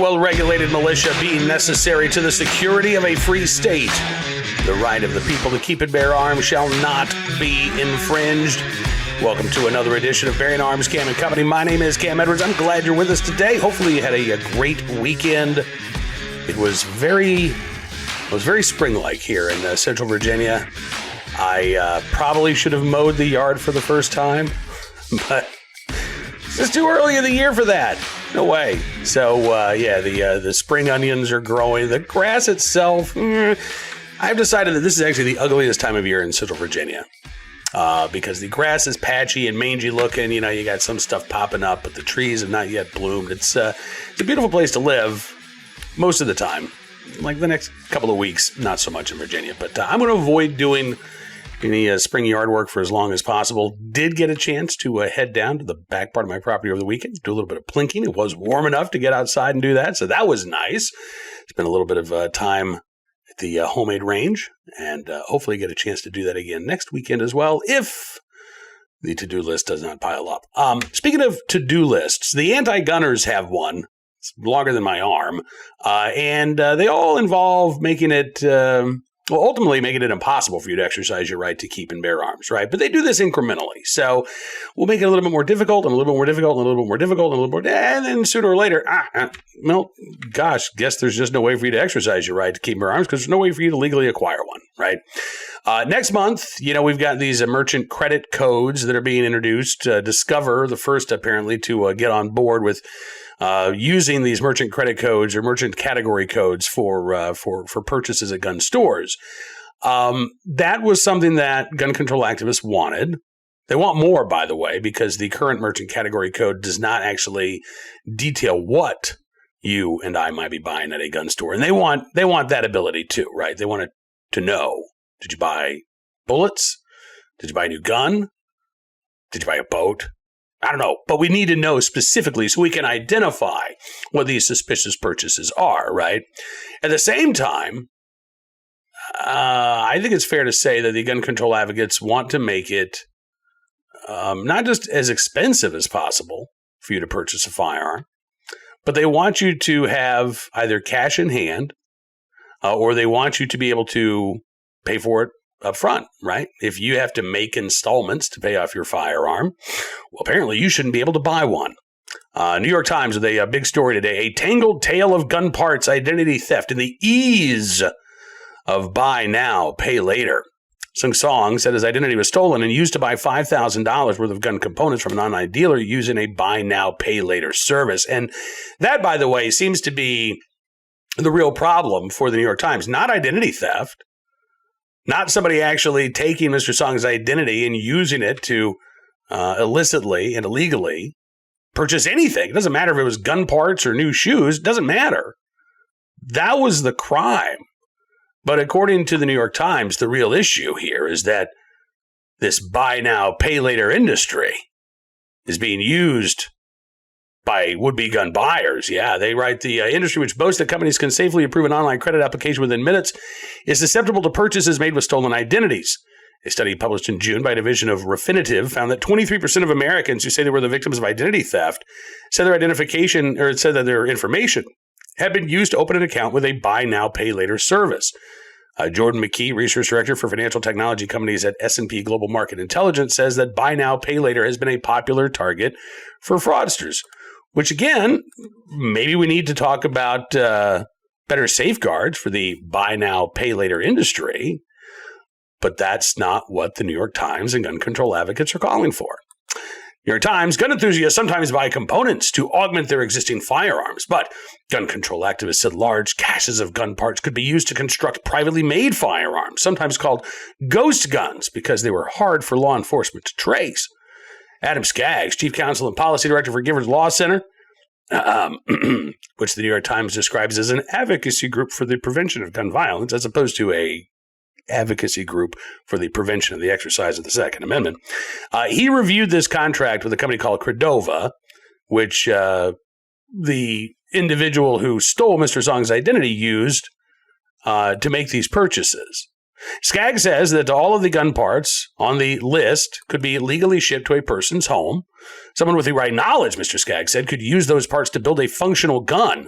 well-regulated militia being necessary to the security of a free state. The right of the people to keep and bear arms shall not be infringed. Welcome to another edition of Bearing Arms, Cam and Company. My name is Cam Edwards. I'm glad you're with us today. Hopefully you had a great weekend. It was very spring-like here in Central Virginia. I probably should have mowed the yard for the first time, but it's just too early in the year for that. No way. So, the spring onions are growing. The grass itself, I've decided that this is actually the ugliest time of year in Central Virginia because the grass is patchy and mangy looking. You know, you got some stuff popping up, but the trees have not yet bloomed. It's a beautiful place to live most of the time. Like the next couple of weeks, not so much in Virginia. But I'm going to avoid doing any spring yard work for as long as possible. Did get a chance to head down to the back part of my property over the weekend, do a little bit of plinking. It was warm enough to get outside and do that, so that was nice. Spent a little bit of time at the homemade range, and hopefully get a chance to do that again next weekend as well, if the to-do list does not pile up. Speaking of to-do lists, the anti-gunners have one. It's longer than my arm, and they all involve making it... ultimately making it impossible for you to exercise your right to keep and bear arms, right? But they do this incrementally. So we'll make it a little bit more difficult and a little bit more difficult and a little bit more difficult and a little more, and then sooner or later, guess there's just no way for you to exercise your right to keep and bear arms because there's no way for you to legally acquire one, right? Next month, we've got these merchant credit codes that are being introduced. Discover, the first apparently to get on board with using these merchant credit codes or merchant category codes for purchases at gun stores. That was something that gun control activists wanted. They want more, by the way, because the current merchant category code does not actually detail what you and I might be buying at a gun store. And they want that ability too, right? They want to know, did you buy bullets? Did you buy a new gun? Did you buy a boat? I don't know, but we need to know specifically so we can identify what these suspicious purchases are, right? At the same time, I think it's fair to say that the gun control advocates want to make it not just as expensive as possible for you to purchase a firearm, but they want you to have either cash in hand or they want you to be able to pay for it up front, right? If you have to make installments to pay off your firearm, well, apparently you shouldn't be able to buy one. New York Times with a big story today, a tangled tale of gun parts, identity theft, and the ease of buy now, pay later. Sung Song said his identity was stolen and used to buy $5,000 worth of gun components from an online dealer using a buy now, pay later service. And that, by the way, seems to be the real problem for the New York Times, not identity theft. Not somebody actually taking Mr. Song's identity and using it to illicitly and illegally purchase anything. It doesn't matter if it was gun parts or new shoes. It doesn't matter. That was the crime. But according to the New York Times, the real issue here is that this buy now, pay later industry is being used by would-be gun buyers. Yeah, they write the industry, which boasts that companies can safely approve an online credit application within minutes, is susceptible to purchases made with stolen identities. A study published in June by a division of Refinitiv found that 23% of Americans who say they were the victims of identity theft said their identification or said that their information had been used to open an account with a buy now, pay later service. Jordan McKee, research director for financial technology companies at S&P Global Market Intelligence, says that buy now, pay later has been a popular target for fraudsters. Which, again, maybe we need to talk about better safeguards for the buy now, pay later industry. But that's not what the New York Times and gun control advocates are calling for. New York Times, gun enthusiasts sometimes buy components to augment their existing firearms. But gun control activists said large caches of gun parts could be used to construct privately made firearms, sometimes called ghost guns, because they were hard for law enforcement to trace. Adam Skaggs, chief counsel and policy director for Giffords Law Center, which the New York Times describes as an advocacy group for the prevention of gun violence, as opposed to a advocacy group for the prevention of the exercise of the Second Amendment. He reviewed this contract with a company called Credova, which the individual who stole Mr. Song's identity used to make these purchases. Skaggs says that all of the gun parts on the list could be legally shipped to a person's home. Someone with the right knowledge, Mr. Skaggs said, could use those parts to build a functional gun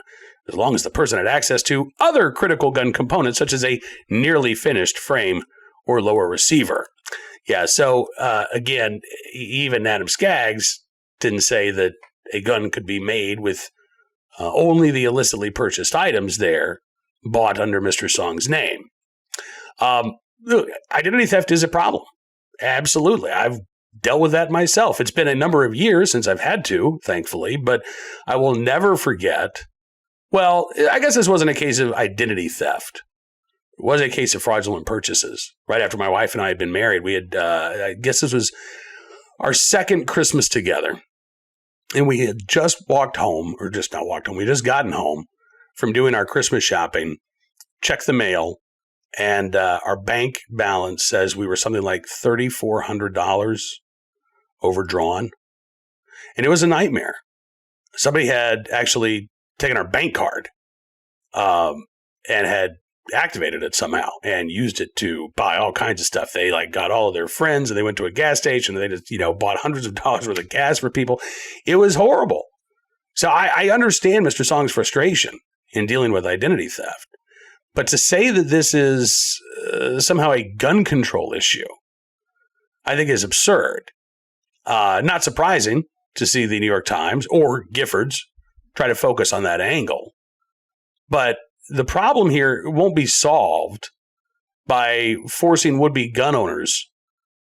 as long as the person had access to other critical gun components, such as a nearly finished frame or lower receiver. Yeah, so again, even Adam Skaggs didn't say that a gun could be made with only the illicitly purchased items there bought under Mr. Song's name. Look, identity theft is a problem. Absolutely. I've dealt with that myself. It's been a number of years since I've had to, thankfully, but I will never forget. Well, I guess this wasn't a case of identity theft. It was a case of fraudulent purchases. Right after my wife and I had been married, we had, I guess this was our second Christmas together. And we had just walked home, or just not walked home, we just gotten home from doing our Christmas shopping, checked the mail, and our bank balance says we were something like $3,400 overdrawn. And it was a nightmare. Somebody had actually taken our bank card and had activated it somehow and used it to buy all kinds of stuff. They got all of their friends and they went to a gas station and they just, bought hundreds of dollars worth of gas for people. It was horrible. So I understand Mr. Song's frustration in dealing with identity theft. But to say that this is somehow a gun control issue, I think is absurd. Not surprising to see the New York Times or Giffords try to focus on that angle. But the problem here won't be solved by forcing would-be gun owners,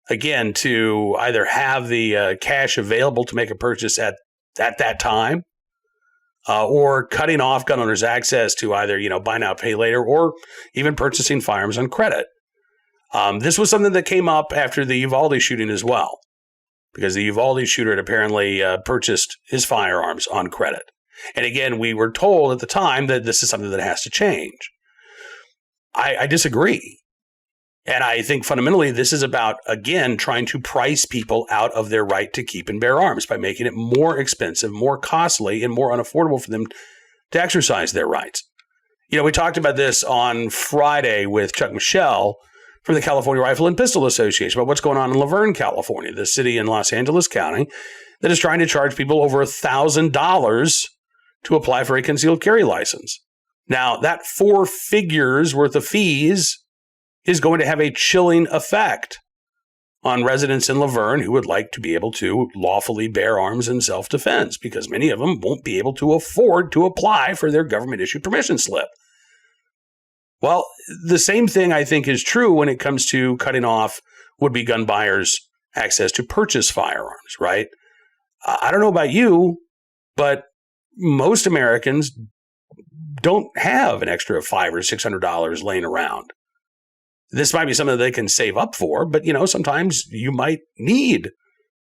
again, to either have the cash available to make a purchase at that time, or cutting off gun owners' access to either, buy now, pay later, or even purchasing firearms on credit. This was something that came up after the Uvalde shooting as well, because the Uvalde shooter had apparently purchased his firearms on credit. And again, we were told at the time that this is something that has to change. I disagree. And I think fundamentally this is about, again, trying to price people out of their right to keep and bear arms by making it more expensive, more costly, and more unaffordable for them to exercise their rights. We talked about this on Friday with Chuck Michelle from the California Rifle and Pistol Association about what's going on in Laverne, California, the city in Los Angeles County that is trying to charge people over $1,000 to apply for a concealed carry license. Now, that 4 figures worth of fees is going to have a chilling effect on residents in Laverne who would like to be able to lawfully bear arms in self-defense, because many of them won't be able to afford to apply for their government-issued permission slip. Well, the same thing I think is true when it comes to cutting off would-be gun buyers' access to purchase firearms, right? I don't know about you, but most Americans don't have an extra $500 or $600 laying around. This might be something that they can save up for, but sometimes you might need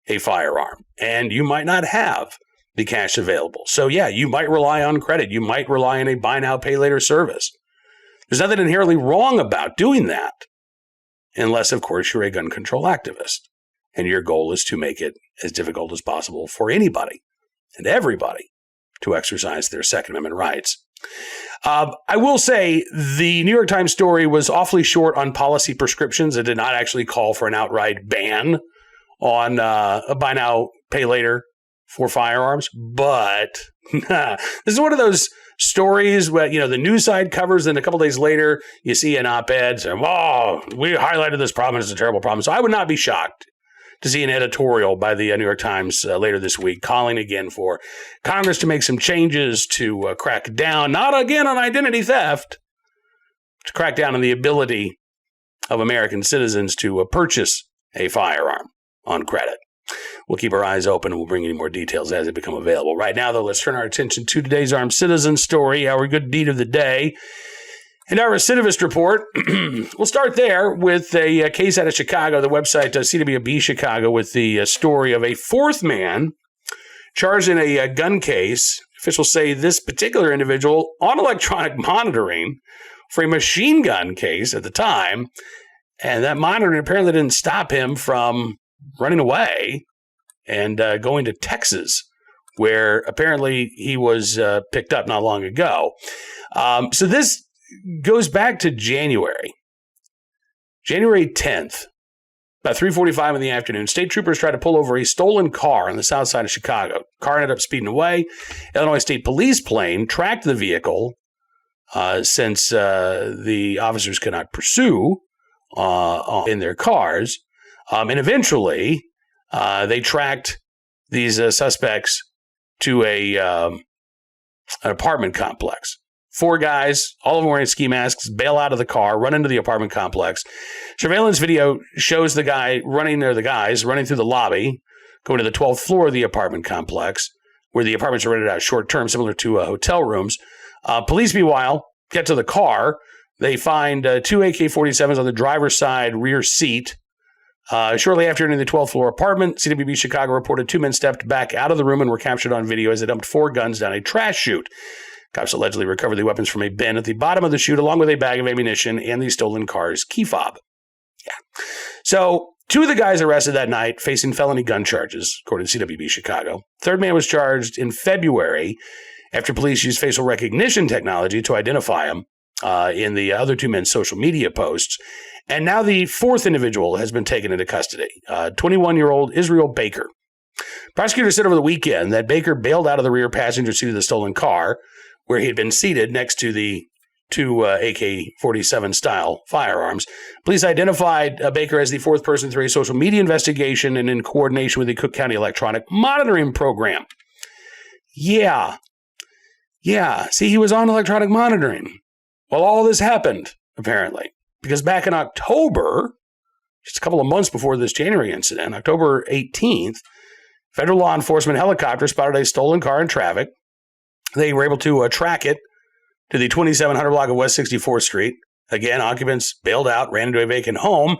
a firearm and you might not have the cash available. So yeah, you might rely on credit. You might rely on a buy now, pay later service. There's nothing inherently wrong about doing that, unless, of course, you're a gun control activist and your goal is to make it as difficult as possible for anybody and everybody to exercise their Second Amendment rights. I will say the New York Times story was awfully short on policy prescriptions. It did not actually call for an outright ban on a buy now, pay later for firearms. But this is one of those stories where, the news side covers, and a couple days later, you see an op-ed saying, "Oh, we highlighted this problem. It's a terrible problem." So I would not be shocked to see an editorial by the New York Times later this week calling again for Congress to make some changes to crack down, not again on identity theft, to crack down on the ability of American citizens to purchase a firearm on credit. We'll keep our eyes open and we'll bring you more details as they become available. Right now, though, let's turn our attention to today's Armed Citizen story, our good deed of the day. And our recidivist report, we'll start there with a case out of Chicago, the website CWB Chicago, with the story of a 4th man charged in a gun case. Officials say this particular individual on electronic monitoring for a machine gun case at the time, and that monitoring apparently didn't stop him from running away and going to Texas, where apparently he was picked up not long ago. So this goes back to January 10th. About 3:45 in the afternoon, state troopers tried to pull over a stolen car on the south side of Chicago. Car ended up speeding away. Illinois State Police plane tracked the vehicle since the officers could not pursue in their cars. And eventually, they tracked these suspects to an apartment complex. 4 guys, all of them wearing ski masks, bail out of the car, run into the apartment complex. Surveillance video shows the guys running through the lobby, going to the 12th floor of the apartment complex, where the apartments are rented out short term, similar to hotel rooms. Police, meanwhile, get to the car. They find 2 AK-47s on the driver's side rear seat. Shortly after entering the 12th floor apartment, CWB Chicago reported 2 men stepped back out of the room and were captured on video as they dumped 4 guns down a trash chute. Cops allegedly recovered the weapons from a bin at the bottom of the chute, along with a bag of ammunition and the stolen car's key fob. Yeah. So 2 of the guys arrested that night facing felony gun charges, according to CWB Chicago. Third man was charged in February after police used facial recognition technology to identify him in the other 2 men's social media posts. And now the 4th individual has been taken into custody, 21-year-old Israel Baker. Prosecutors said over the weekend that Baker bailed out of the rear passenger seat of the stolen car, where he had been seated next to the 2 AK-47 style firearms. Police identified Baker as the 4th person through a social media investigation and in coordination with the Cook County Electronic Monitoring Program. Yeah. See, he was on electronic monitoring while all this happened, apparently. Because back in October, just a couple of months before this January incident, October 18th, federal law enforcement helicopter spotted a stolen car in traffic. They were able to track it to the 2700 block of West 64th Street. Again, occupants bailed out, ran into a vacant home.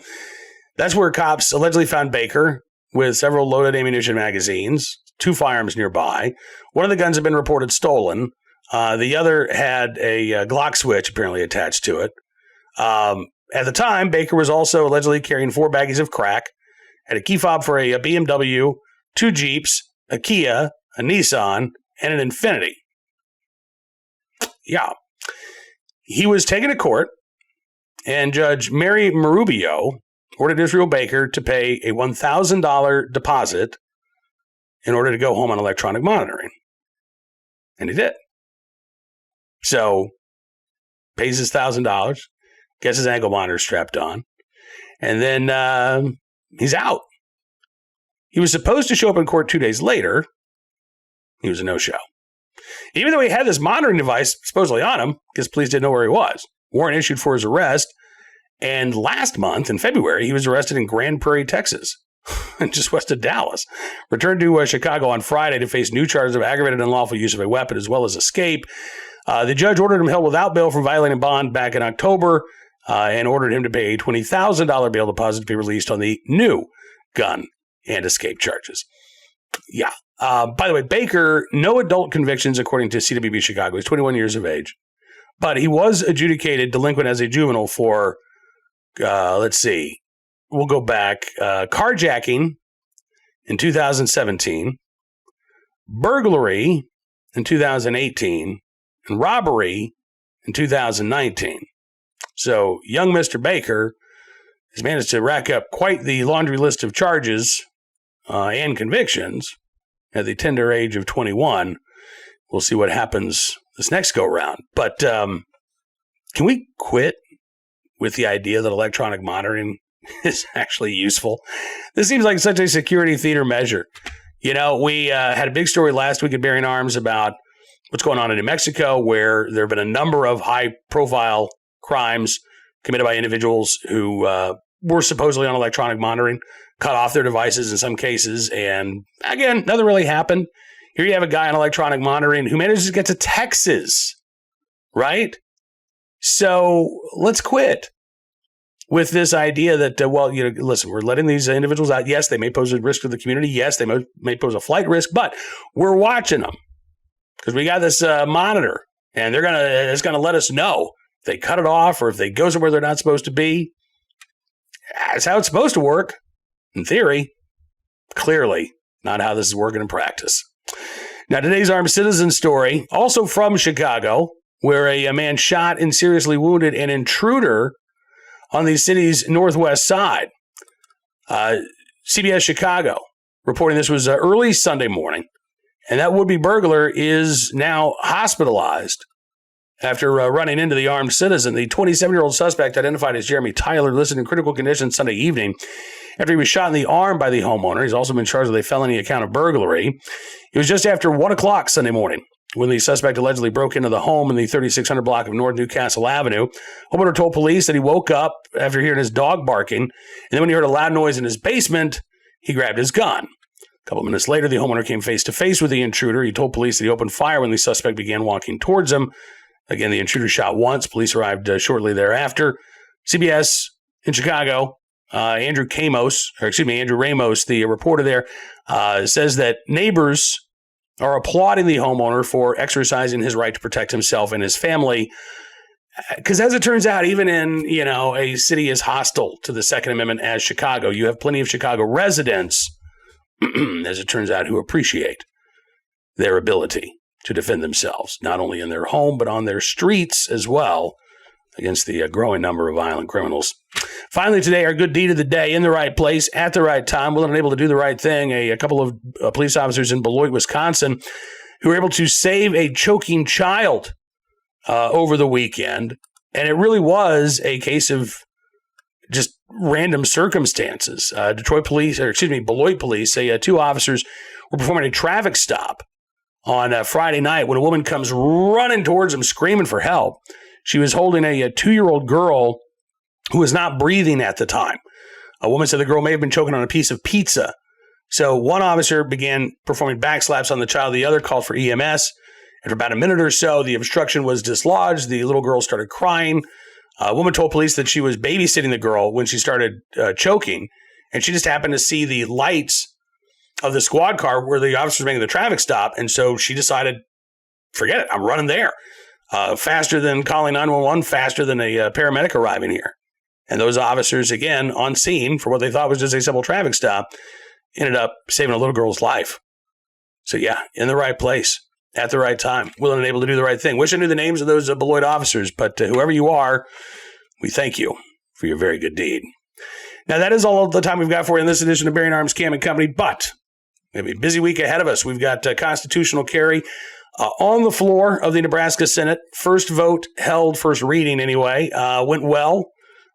That's where cops allegedly found Baker with several loaded ammunition magazines, 2 firearms nearby. One of the guns had been reported stolen. The other had a Glock switch apparently attached to it. At the time, Baker was also allegedly carrying 4 baggies of crack, had a key fob for a BMW, 2 Jeeps, a Kia, a Nissan, and an Infiniti. Yeah. He was taken to court, and Judge Mary Marubio ordered Israel Baker to pay a $1,000 deposit in order to go home on electronic monitoring. And he did. So, pays his $1,000, gets his ankle monitor strapped on, and then he's out. He was supposed to show up in court 2 days later. He was a no-show. Even though he had this monitoring device supposedly on him, because police didn't know where he was. Warrant issued for his arrest. And last month, in February, he was arrested in Grand Prairie, Texas, just west of Dallas. Returned to Chicago on Friday to face new charges of aggravated unlawful use of a weapon as well as escape. The judge ordered him held without bail for violating bond back in October and ordered him to pay a $20,000 bail deposit to be released on the new gun and escape charges. Yeah. By the way, Baker, no adult convictions according to CWB Chicago. He's 21 years of age. But he was adjudicated delinquent as a juvenile for, let's see, we'll go back, carjacking in 2017, burglary in 2018, and robbery in 2019. So young Mr. Baker has managed to rack up quite the laundry list of charges and convictions at the tender age of 21. We'll see what happens this next go round. But can we quit with the idea that electronic monitoring is actually useful? This seems like such a security theater measure. You know, we had a big story last week at Bearing Arms about what's going on in New Mexico, where there have been a number of high-profile crimes committed by individuals who were supposedly on electronic monitoring, cut off their devices in some cases, and again, nothing really happened. Here you have a guy on electronic monitoring who manages to get to Texas, right? So let's quit with this idea that, listen, we're letting these individuals out. Yes, they may pose a risk to the community. Yes, they may pose a flight risk, but we're watching them because we got this monitor, and it's gonna let us know if they cut it off or if they go somewhere they're not supposed to be. That's how it's supposed to work. In theory, clearly not how this is working in practice. Now, today's armed citizen story, also from Chicago, where a man shot and seriously wounded an intruder on the city's northwest side. CBS Chicago reporting this was early Sunday morning, and that would-be burglar is now hospitalized after running into the armed citizen. The 27-year-old suspect, identified as Jeremy Tyler, listed in critical condition Sunday evening after he was shot in the arm by the homeowner. He's also been charged with a felony account of burglary. It was just after 1 o'clock Sunday morning when the suspect allegedly broke into the home in the 3600 block of North Newcastle Avenue. Homeowner told police that he woke up after hearing his dog barking, and then when he heard a loud noise in his basement, he grabbed his gun. A couple of minutes later, the homeowner came face-to-face with the intruder. He told police that he opened fire when the suspect began walking towards him. Again, the intruder shot once. Police arrived shortly thereafter. CBS in Chicago, Andrew Ramos, the reporter there, says that neighbors are applauding the homeowner for exercising his right to protect himself and his family. Because as it turns out, even in, a city as hostile to the Second Amendment as Chicago, you have plenty of Chicago residents, as it turns out, who appreciate their ability to defend themselves, not only in their home, but on their streets as well, against the growing number of violent criminals. Finally today, our good deed of the day, in the right place, at the right time, willing and able to do the right thing. A couple of police officers in Beloit, Wisconsin, who were able to save a choking child over the weekend. And it really was a case of just random circumstances. Beloit police say two officers were performing a traffic stop on Friday night when a woman comes running towards them screaming for help. She was holding a 2-year-old girl who was not breathing at the time. A woman said the girl may have been choking on a piece of pizza. So one officer began performing back slaps on the child. The other called for EMS. After about a minute or so, the obstruction was dislodged. The little girl started crying. A woman told police that she was babysitting the girl when she started choking, and she just happened to see the lights of the squad car where the officers were making the traffic stop, and so she decided, forget it, I'm running there. Faster than calling 911, faster than a paramedic arriving here. And those officers, again, on scene for what they thought was just a simple traffic stop, ended up saving a little girl's life. So yeah, in the right place, at the right time, willing and able to do the right thing. Wish I knew the names of those Beloit officers, but whoever you are, we thank you for your very good deed. Now, that is all of the time we've got for you in this edition of Bearing Arms Cam & Company, but we have a busy week ahead of us. We've got constitutional carry on the floor of the Nebraska Senate. First vote held, first reading anyway, went well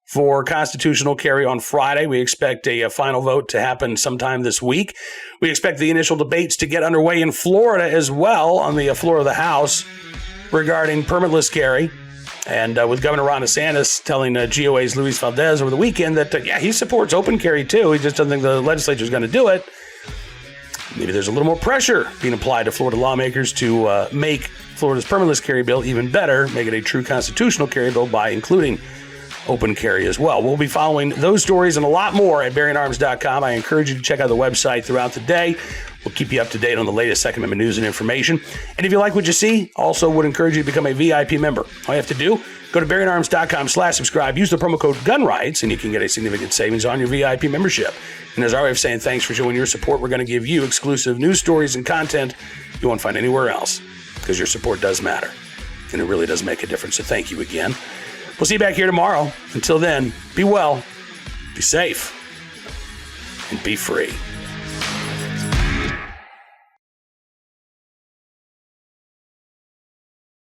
for constitutional carry on Friday. We expect a final vote to happen sometime this week. We expect the initial debates to get underway in Florida as well, on the floor of the House, regarding permitless carry. And with Governor Ron DeSantis telling GOA's Luis Valdez over the weekend that, he supports open carry too. He just doesn't think the legislature is going to do it. Maybe there's a little more pressure being applied to Florida lawmakers to make Florida's permitless carry bill even better, make it a true constitutional carry bill by including open carry as well. We'll be following those stories and a lot more at bearingarms.com. I encourage you to check out the website throughout the day. We'll keep you up to date on the latest Second Amendment news and information. And if you like what you see, also would encourage you to become a VIP member. All you have to do, go to bearingarms.com/subscribe, use the promo code GUNRIGHTS, and you can get a significant savings on your VIP membership. And as our way of saying thanks for showing your support, we're going to give you exclusive news stories and content you won't find anywhere else, because your support does matter, and it really does make a difference. So thank you again. We'll see you back here tomorrow. Until then, be well, be safe, and be free.